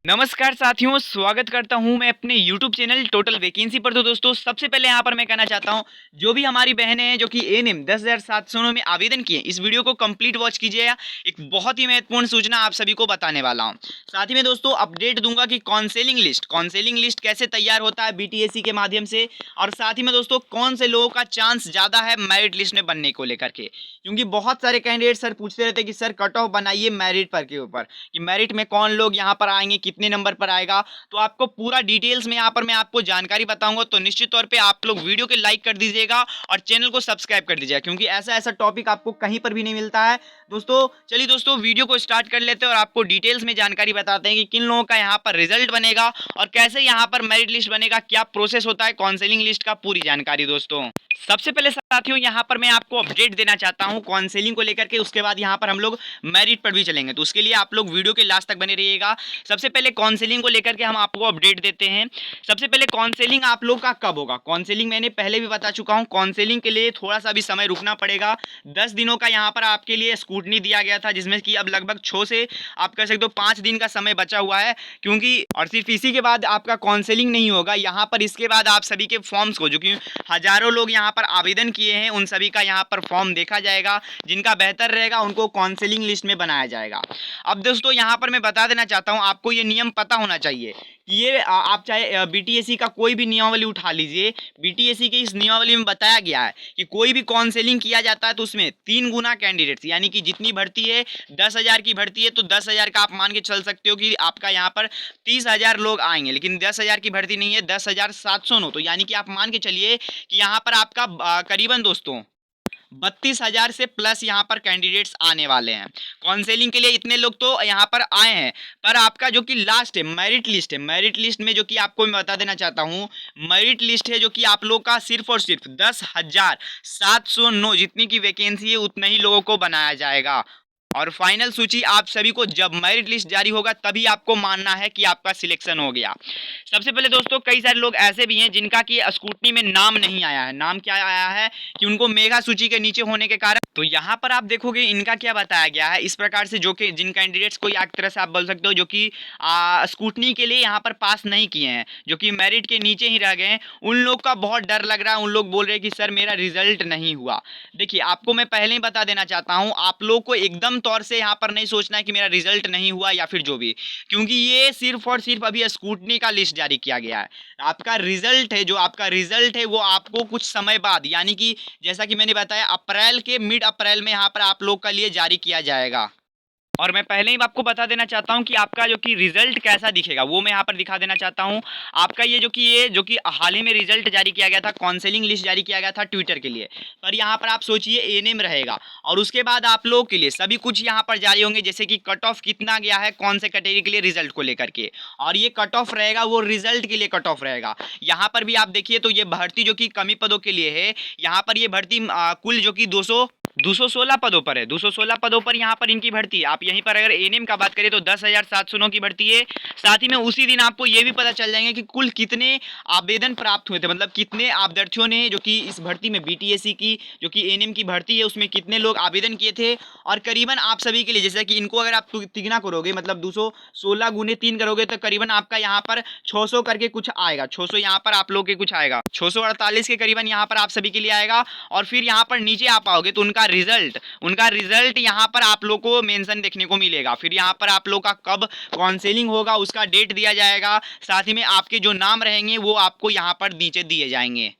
नमस्कार साथियों, स्वागत करता हूं मैं अपने YouTube चैनल टोटल वैकेंसी पर। तो दोस्तों, सबसे पहले यहां पर मैं कहना चाहता हूं, जो भी हमारी बहनें हैं जो कि एएनएम 10,709 में आवेदन किए, इस वीडियो को कंप्लीट वॉच कीजिएगा। एक बहुत ही महत्वपूर्ण सूचना आप सभी को बताने वाला हूं। साथ ही में दोस्तों अपडेट दूंगा कि काउंसलिंग लिस्ट कैसे तैयार होता है बीटीएससी के माध्यम से, और साथ ही में दोस्तों कौन से लोगों का चांस ज़्यादा है मेरिट लिस्ट में बनने को लेकर के। क्योंकि बहुत सारे कैंडिडेट सर पूछते रहते हैं कि सर कट ऑफ बनाइए मेरिट पर के ऊपर, कि मेरिट में कौन लोग यहाँ पर आएंगे, कितने नंबर पर आएगा। तो आपको पूरा डिटेल्स में यहाँ पर मैं आपको जानकारी बताऊंगा। तो निश्चित तौर पे आप लोग वीडियो के लाइक कर दीजिएगा और चैनल को सब्सक्राइब कर दीजिएगा, क्योंकि ऐसा ऐसा टॉपिक आपको कहीं पर भी नहीं मिलता है। दोस्तों चलिए दोस्तों वीडियो को स्टार्ट कर लेते हैं और आपको डिटेल्स में जानकारी बताते हैं कि किन लोगों का यहाँ पर रिजल्ट बनेगा और कैसे यहाँ पर मेरिट लिस्ट बनेगा, क्या प्रोसेस होता है काउंसलिंग लिस्ट का, पूरी जानकारी। दोस्तों सबसे पहले साथियों यहाँ पर मैं आपको अपडेट देना चाहता हूँ काउंसलिंग को लेकर के, उसके बाद यहाँ पर हम लोग मेरिट पर भी चलेंगे। तो उसके लिए आप लोग वीडियो के लास्ट तक बने रहिएगा। सबसे पहले काउंसलिंग को लेकर के हम आपको अपडेट देते हैं। सबसे पहले काउंसलिंग आप लोग का कब होगा, काउंसलिंग मैंने पहले भी बता चुका हूँ। काउंसलिंग के लिए थोड़ा सा भी समय रुकना पड़ेगा। 10 दिनों का यहाँ पर आपके लिए स्कूटनी दिया गया था, जिसमें कि अब लगभग 6 से आप कह सकते हो 5 दिन का समय बचा हुआ है। क्योंकि और सिर्फ इसी के बाद आपका काउंसलिंग नहीं होगा यहाँ पर, इसके बाद आप सभी के फॉर्म्स को, जो कि हजारों लोग यहाँ पर आवेदन किए हैं, उन सभी का यहाँ पर फॉर्म देखा जाएगा। जिनका बेहतर रहेगा उनको काउंसलिंग लिस्ट में बनाया जाएगा। अब दोस्तों यहाँ पर मैं बता देना चाहता हूँ, आपको ये नियम पता होना चाहिए कि ये आप चाहे बीटीएससी का कोई भी नियमावली उठा लीजिए। बीटीएससी की इस नियमावली में बताया गया है कि कोई भी काउंसलिंग किया जाता है तो उसमें 3 गुना कैंडिडेट्स, यानी कि जितनी भर्ती है 10,000 की भर्ती है तो 10,000 का आप मान के चल सकते हो कि आपका यहाँ पर 30,000 लोग आएंगे। लेकिन 10,000 की भर्ती नहीं है, 10,709। तो यानी कि आप मान के चलिए कि यहाँ पर आपका करीबन दोस्तों 32,000 से प्लस यहाँ पर कैंडिडेट्स आने वाले हैं। काउंसलिंग के लिए इतने लोग तो यहाँ पर आए हैं, पर आपका जो कि लास्ट है मेरिट लिस्ट है, मेरिट लिस्ट में जो कि आपको मैं बता देना चाहता हूँ, मेरिट लिस्ट है जो कि आप लोग का सिर्फ और सिर्फ 10,709 जितनी की वैकेंसी है उतने ही लोगों को बनाया जाएगा। और फाइनल सूची आप सभी को जब मेरिट लिस्ट जारी होगा तभी आपको मानना है कि आपका सिलेक्शन हो गया। सबसे पहले दोस्तों कई सारे लोग ऐसे भी हैं जिनका कि स्कूटनी में नाम नहीं आया है। नाम क्या आया है कि उनको मेगा सूची के नीचे होने के कारण, तो यहाँ पर आप देखोगे इनका क्या बताया गया है इस प्रकार से, जो कि जिन कैंडिडेट्स को एक तरह से आप बोल सकते हो जो कि स्कूटनी के लिए यहाँ पर पास नहीं किए हैं, जो कि मेरिट के नीचे ही रह गए हैं, उन लोग का बहुत डर लग रहा है। उन लोग बोल रहे हैं कि सर मेरा रिजल्ट नहीं हुआ। देखिए आपको मैं पहले ही बता देना चाहता हूँ, आप लोग को एकदम तौर से यहाँ पर नहीं सोचना है कि मेरा रिजल्ट नहीं हुआ या फिर जो भी, क्योंकि ये सिर्फ और सिर्फ अभी स्कूटनी का लिस्ट जारी किया गया है। आपका रिजल्ट है, जो आपका रिजल्ट है वो आपको कुछ समय बाद, यानी कि जैसा कि मैंने बताया अप्रैल के मिड अप्रैल में यहाँ पर आप लोग का लिए जारी किया जाएगा। और मैं पहले ही आपको बता देना चाहता हूं कि आपका जो कि रिजल्ट कैसा दिखेगा वो मैं यहाँ पर दिखा देना चाहता हूं। आपका ये जो कि हाल ही में रिजल्ट जारी किया गया था, काउंसलिंग लिस्ट जारी किया गया था ट्विटर के लिए, पर यहाँ पर आप सोचिए एएनएम रहेगा और उसके बाद आप लोगों के लिए सभी कुछ यहाँ पर जारी होंगे, जैसे कि कट ऑफ कितना गया है कौन से कैटेगरी के लिए रिजल्ट को लेकर के, और ये कट ऑफ रहेगा वो रिजल्ट के लिए कट ऑफ रहेगा। यहाँ पर भी आप देखिए तो ये भर्ती जो कि कमी पदों के लिए है, यहाँ पर ये भर्ती कुल जो कि 216 पदों पर है। 216 पदों पर यहाँ पर इनकी भर्ती है। आप यहीं पर अगर एएनएम का बात करें तो 10,709 की भर्ती है। साथ ही में उसी दिन आपको ये भी पता चल जाएंगे कि कुल कितने आवेदन प्राप्त हुए थे, मतलब कितने अभ्यर्थियों ने जो कि इस भर्ती में बीटीएससी की जो कि एएनएम की भर्ती है उसमें कितने लोग आवेदन किए थे। और करीबन आप सभी के लिए, जैसे कि इनको अगर आप तिगुना करोगे, मतलब 216 गुने 3 करोगे तो करीबन आपका यहाँ पर 600 करके कुछ आएगा। 600 यहाँ पर आप लोग के कुछ आएगा, 648 के करीबन यहाँ पर आप सभी के लिए आएगा। और फिर यहाँ पर नीचे आप आओगे तो उनका रिजल्ट यहाँ पर आप लोग को मेंशन देखने को मिलेगा। फिर यहाँ पर आप लोग का कब काउंसलिंग होगा उसका डेट दिया जाएगा। साथ ही में आपके जो नाम रहेंगे वो आपको यहाँ पर नीचे दिए जाएंगे।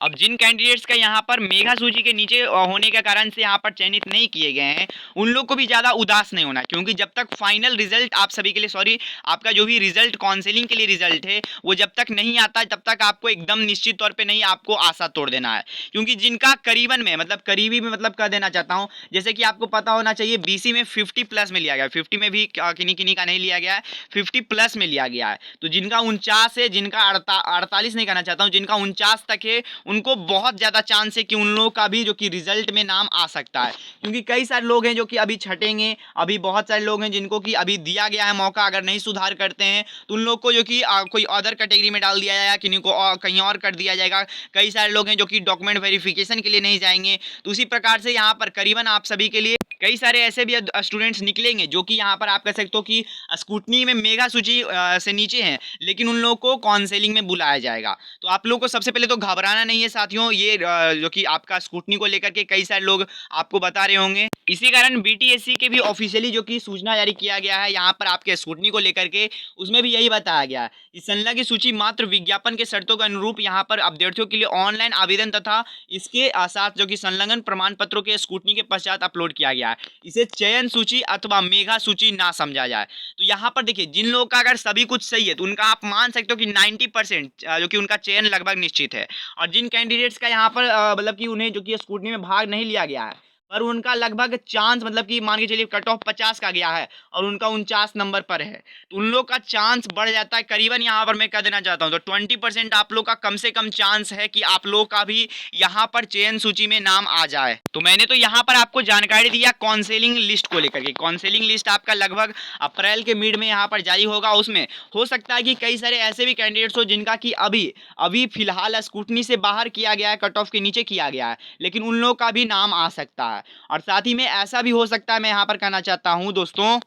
अब जिन कैंडिडेट्स का यहाँ पर मेगा सूची के नीचे होने के कारण से यहाँ पर चयनित नहीं किए गए हैं, उन लोग को भी ज़्यादा उदास नहीं होना, क्योंकि जब तक फाइनल रिजल्ट आप सभी के लिए आपका जो भी रिजल्ट काउंसलिंग के लिए रिजल्ट है वो जब तक नहीं आता तब तक आपको एकदम निश्चित तौर पे नहीं आपको आशा तोड़ देना है। क्योंकि जिनका करीबन में, मतलब करीबी में, मतलब कह देना चाहता हूँ, जैसे कि आपको पता होना चाहिए बीसी में 50 प्लस में लिया गया, 50 में भी किन्हीं किन्हीं का नहीं लिया गया है, 50 प्लस में लिया गया है। तो जिनका 49 है, जिनका 48 नहीं कहना चाहता हूँ, जिनका 49 तक है, उनको बहुत ज़्यादा चांस है कि उन लोगों का भी जो कि रिजल्ट में नाम आ सकता है। क्योंकि कई सारे लोग हैं जो कि अभी छटेंगे, अभी बहुत सारे लोग हैं जिनको कि अभी दिया गया है मौका, अगर नहीं सुधार करते हैं तो उन लोग को जो कि कोई अदर कैटेगरी में डाल दिया जाएगा, किन्हीं को कहीं और कर दिया जाएगा। कई सारे लोग हैं जो कि डॉक्यूमेंट वेरिफिकेशन के लिए नहीं जाएंगे। तो उसी प्रकार से यहाँ पर करीबन आप सभी के लिए कई सारे ऐसे भी स्टूडेंट्स निकलेंगे जो कि यहाँ पर आप कह सकते हो कि स्कूटनी में मेगा सूची से नीचे हैं, लेकिन उन लोगों को काउंसलिंग में बुलाया जाएगा। तो आप लोगों को सबसे पहले तो घबराना नहीं है साथियों, ये जो कि आपका स्कूटनी को लेकर के कई सारे लोग आपको बता रहे होंगे। इसी कारण बीटीएससी के भी ऑफिशियली जो कि सूचना जारी किया गया है यहाँ पर आपके स्कूटनी को लेकर के, उसमें भी यही बताया गया है कि संलग्न सूची मात्र विज्ञापन के शर्तों के अनुरूप यहाँ पर अभ्यर्थियों के लिए ऑनलाइन आवेदन तथा इसके साथ जो कि संलग्न प्रमाण पत्रों के स्कूटनी के पश्चात अपलोड किया गया है। इसे चयन सूची अथवा मेगा सूची ना समझा जाए। तो यहाँ पर देखिए, जिन लोगों का अगर सभी कुछ सही है तो उनका आप मान सकते हो कि 90% जो कि उनका चयन लगभग निश्चित है। और जिन कैंडिडेट्स का यहाँ पर मतलब कि उन्हें जो कि स्कूटनी में भाग नहीं लिया गया है, पर उनका लगभग चांस मतलब कि मान के चलिए कट ऑफ 50 का गया है और उनका 49 नंबर पर है, तो उन लोग का चांस बढ़ जाता है करीबन, यहाँ पर मैं कह देना चाहता हूँ तो 20% आप लोग का कम से कम चांस है कि आप लोग का भी यहाँ पर चयन सूची में नाम आ जाए। तो मैंने तो यहाँ पर आपको जानकारी दिया काउंसलिंग लिस्ट को लेकर के। काउंसलिंग लिस्ट आपका लगभग अप्रैल के मिड में यहाँ पर जारी होगा। उसमें हो सकता है कि कई सारे ऐसे भी कैंडिडेट्स हो जिनका कि अभी फिलहाल स्कूटनी से बाहर किया गया है, कट ऑफ के नीचे किया गया है, लेकिन उन लोगों का भी नाम आ सकता है। और साथ ही में ऐसा भी हो सकता है, मैं यहाँ पर कहना चाहता हूँ दोस्तों,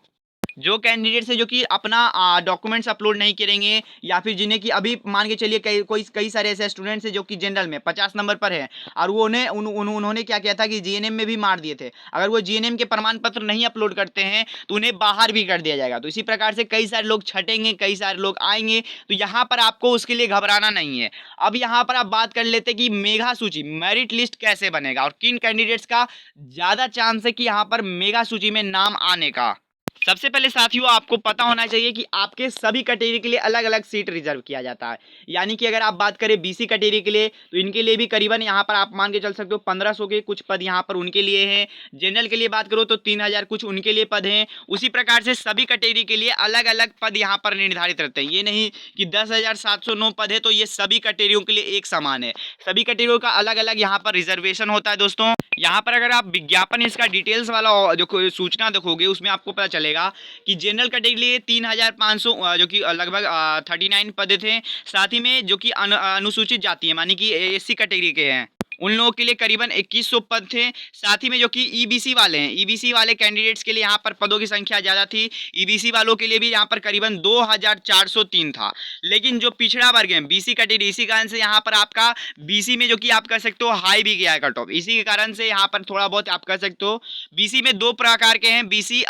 जो कैंडिडेट्स है जो कि अपना डॉक्यूमेंट्स अपलोड नहीं करेंगे, या फिर जिन्हें कि अभी मान के चलिए कई सारे ऐसे स्टूडेंट्स हैं जो कि जनरल में 50 नंबर पर है और वो उन्होंने क्या किया था कि जीएनएम में भी मार दिए थे। अगर वो जीएनएम के प्रमाण पत्र नहीं अपलोड करते हैं तो उन्हें बाहर भी कर दिया जाएगा। तो इसी प्रकार से कई सारे लोग छटेंगे, कई सारे लोग आएंगे, तो यहाँ पर आपको उसके लिए घबराना नहीं है। अब यहाँ पर आप बात कर लेते कि मेगा सूची मेरिट लिस्ट कैसे बनेगा और किन कैंडिडेट्स का ज़्यादा चांस है कि यहाँ पर मेगा सूची में नाम आने का। सबसे पहले साथियों आपको पता होना चाहिए कि आपके सभी कैटेगरी के लिए अलग अलग सीट रिजर्व किया जाता है। यानी कि अगर आप बात करें बीसी कैटेगरी के लिए तो इनके लिए भी करीबन यहाँ पर आप मान के चल सकते हो 1500 के कुछ पद यहाँ पर उनके लिए हैं। जनरल के लिए बात करो तो 3000 कुछ उनके लिए पद हैं। उसी प्रकार से सभी कैटेगरी के लिए अलग अलग पद यहाँ पर निर्धारित रहते हैं। ये नहीं कि 10,709 पद है तो ये सभी कैटेगरियों के लिए एक समान है। सभी कैटेगरियों का अलग अलग यहाँ पर रिजर्वेशन होता है दोस्तों। यहाँ पर अगर आप विज्ञापन इसका डिटेल्स वाला जो सूचना देखोगे उसमें आपको पता चलेगा कि जनरल कैटेगरी के लिए 3,500 जो कि लगभग 39 पद थे। साथ ही में जो कि अनुसूचित जाति है मानी कि एससी कैटेगरी के हैं उन लोगों के लिए करीबन 2100 पद थे। साथ ही में जो कि ईबीसी वाले हैं, ईबीसी वाले कैंडिडेट्स के लिए यहाँ पर पदों की संख्या ज़्यादा थी। ईबीसी वालों के लिए भी यहाँ पर करीबन 2403 था। लेकिन जो पिछड़ा वर्ग है बीसी कैटेगरी, इसी कारण से यहाँ पर आपका बीसी में जो कि आप कह सकते हो हाई भी गया है कट ऑफ। इसी के कारण से यहाँ पर थोड़ा बहुत आप कह सकते हो बीसी में दो प्रकार के हैं, बीसी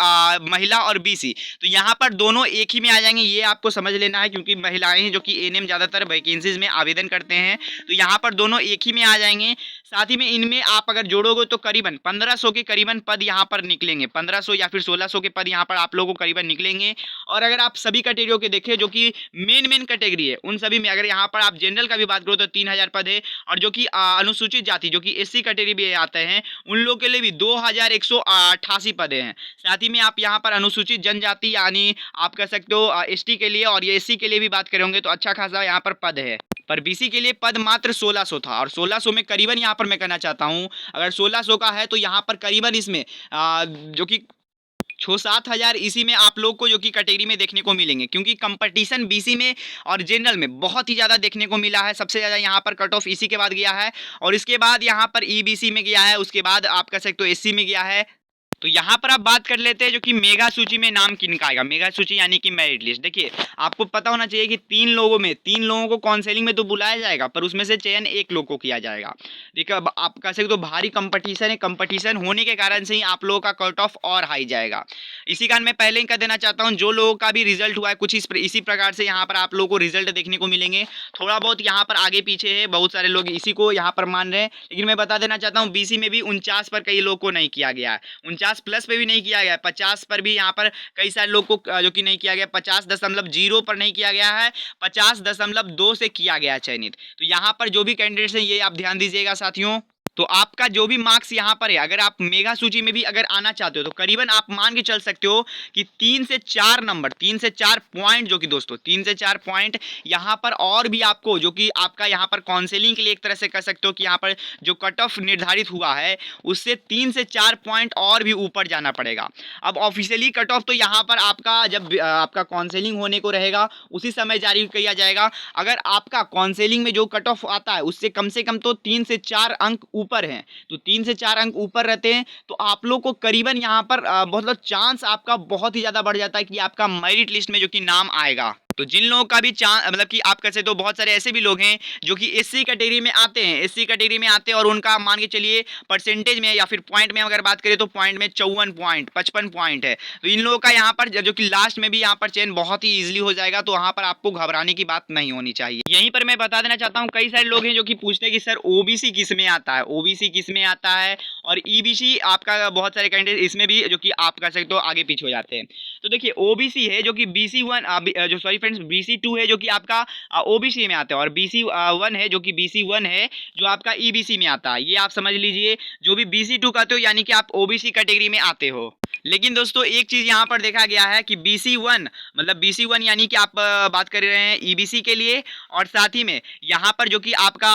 महिला और बीसी। तो यहाँ पर दोनों एक ही में आ जाएंगे, ये आपको समझ लेना है, क्योंकि महिलाएं हैं जो कि एएनएम ज़्यादातर वैकेंसीज में आवेदन करते हैं, तो यहाँ पर दोनों एक ही में आ जाएंगे। साथ ही में इनमें आप अगर जोड़ोगे तो करीबन 1500 के करीबन पद यहाँ पर निकलेंगे, 1500 या फिर 1600 के पद यहाँ पर आप लोगों को करीबन निकलेंगे। और अगर आप सभी कैटेगरियों के देखें जो कि मेन कैटेगरी है उन सभी में अगर यहाँ पर आप जनरल का भी बात करो तो 3000 पद है। और जो कि अनुसूचित जाति जो कि एससी कैटेगरी भी आते हैं उन लोगों के लिए भी 2188 पद हैं। साथ ही में आप यहाँ पर अनुसूचित जनजाति यानी आप कह सकते हो एसटी के लिए और ये एससी के लिए भी बात करेंगे तो अच्छा खासा यहाँ पर पद है। पर बीसी के लिए पद मात्र 1600 था और 1600 में करीबन यहाँ पर मैं कहना चाहता हूँ अगर 1600 का है तो यहाँ पर करीबन इसमें जो कि 6-7 हज़ार इसी में आप लोग को जो कि कैटेगरी में देखने को मिलेंगे, क्योंकि कंपटीशन बीसी में और जनरल में बहुत ही ज़्यादा देखने को मिला है। सबसे ज़्यादा यहाँ पर कट ऑफ इसी के बाद गया है और इसके बाद यहाँ पर ईबीसी में गया है, उसके बाद आप कह सकते हो एससी में गया है। तो यहाँ पर आप बात कर लेते हैं जो कि मेगा सूची में नाम किनका आएगा। मेगा सूची यानी कि मेरिट लिस्ट। देखिए आपको पता होना चाहिए कि 3 लोगों को काउंसलिंग में तो बुलाया जाएगा पर उसमें से चयन 1 लोग को किया जाएगा। देखिए अब आप कह सकते तो भारी कंपटीशन है, कंपटीशन होने के कारण से ही आप लोगों का कट ऑफ और हाई जाएगा। इसी कारण मैं पहले ही कह देना चाहता हूँ जो लोगों का भी रिजल्ट हुआ है कुछ इसी प्रकार से यहाँ पर आप लोगों को रिजल्ट देखने को मिलेंगे। थोड़ा बहुत यहाँ पर आगे पीछे है, बहुत सारे लोग इसी को यहाँ पर मान रहे हैं, लेकिन मैं बता देना चाहता हूँ बीसी में भी 49 पर कई लोग को नहीं किया गया है, 49 प्लस पे भी नहीं किया गया, 50 पर भी यहाँ पर कई सारे लोग को जो कि नहीं किया गया, 50.0 पर नहीं किया गया है, 50.2 से किया गया चयनित। तो यहाँ पर जो भी कैंडिडेट्स हैं ये आप ध्यान दीजिएगा साथियों। तो आपका जो भी मार्क्स यहाँ पर है अगर आप मेगा सूची में भी अगर आना चाहते हो तो करीबन आप मान के चल सकते हो कि 3 से 4 नंबर 3 से 4 पॉइंट जो कि दोस्तों 3 से 4 पॉइंट यहाँ पर और भी आपको जो कि आपका यहाँ पर काउंसलिंग के लिए एक तरह से कह सकते हो कि यहाँ पर जो कट ऑफ निर्धारित हुआ है उससे 3 से 4 पॉइंट और भी ऊपर जाना पड़ेगा। अब ऑफिशियली कट ऑफ तो यहाँ पर आपका जब आपका काउंसलिंग होने को रहेगा उसी समय जारी किया जाएगा। अगर आपका काउंसलिंग में जो कट ऑफ आता है उससे कम तो 3 से 4 अंक ऊपर हैं, तो 3 से 4 अंक ऊपर रहते हैं तो आप लोग को करीबन यहाँ पर मतलब चांस आपका बहुत ही ज़्यादा बढ़ जाता है कि आपका मेरिट लिस्ट में जो कि नाम आएगा। तो जिन लोगों का भी चांस मतलब कि आप कह सकते हो बहुत सारे ऐसे भी लोग हैं जो कि एससी कैटेगरी में आते हैं, एससी कैटेगरी में आते हैं और उनका मान के चलिए परसेंटेज में या फिर पॉइंट में अगर बात करें तो पॉइंट में 54 पॉइंट 55 पॉइंट है। तो इन लोगों का यहाँ पर जो कि लास्ट में भी यहाँ पर चयन बहुत ही ईजिली हो जाएगा, तो वहाँ पर आपको घबराने की बात नहीं होनी चाहिए। यहीं पर मैं बता देना चाहता हूँ, कई सारे लोग हैं जो कि पूछते हैं कि सर ओबीसी किस में आता है, ओबीसी किस में आता है और ईबीसी आपका बहुत सारे कैंडिडेट इसमें भी जो कि आप कह सकते हो आगे पीछे हो जाते हैं। तो देखिए ओबीसी है जो कि BC1 जो सॉरी फ्रेंड्स BC2 है जो कि आपका ओबीसी में आता है और BC1 है जो कि BC1 है जो आपका ईबीसी में आता है। ये आप समझ लीजिए, जो भी BC2 कहते हो यानी कि आप ओबीसी कैटेगरी में आते हो। लेकिन दोस्तों एक चीज़ यहाँ पर देखा गया है कि BC1 मतलब BC1 यानी कि आप बात कर रहे हैं ईबीसी के लिए, और साथ ही में यहाँ पर जो कि आपका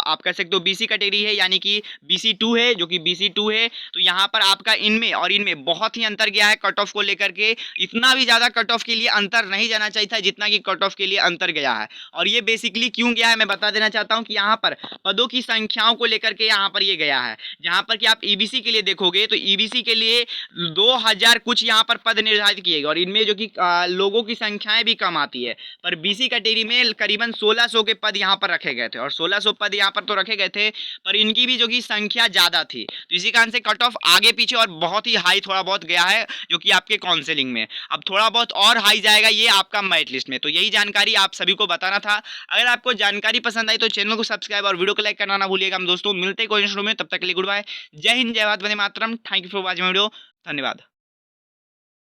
आप कह सकते हो BC कैटेगरी है यानी कि BC2 है जो कि BC2 है, तो यहाँ पर आपका इनमें और इनमें बहुत ही अंतर गया है कट ऑफ को लेकर के। इतना भी ज़्यादा कट ऑफ के लिए अंतर नहीं जाना चाहिए था जितना कि कट ऑफ के लिए अंतर गया है। और ये बेसिकली क्यों गया है मैं बता देना चाहता हूँ कि यहाँ पर पदों की संख्याओं को लेकर के यहाँ पर ये गया है। जहाँ पर कि आप ईबीसी के लिए देखोगे तो ईबीसी के लिए 2000 कुछ यहाँ पर पद निर्धारित किए गए और इनमें जो कि लोगों की संख्याएं भी कम आती है, पर बीसी कैटेगरी में करीबन 1600 के पद यहाँ पर रखे गए थे और 1600 पद यहाँ पर तो रखे गए थे पर इनकी भी जो कि संख्या ज़्यादा थी, तो इसी कारण से कट ऑफ आगे पीछे और बहुत ही हाई थोड़ा बहुत गया है जो कि आपके काउंसलिंग में। अब थोड़ा बहुत और हाई जाएगा ये आपका मेरिट लिस्ट में। तो यही जानकारी आप सभी को बताना था। अगर आपको जानकारी पसंद आई तो चैनल को सब्सक्राइब और वीडियो को लाइक करना ना भूलिएगा। हम दोस्तों मिलते हैं कोई नेक्स्ट वीडियो में, तब तक के लिए गुड बाय, जय हिंद, जय भारत, वंदे मातरम। Thank you for watching video, धन्यवाद।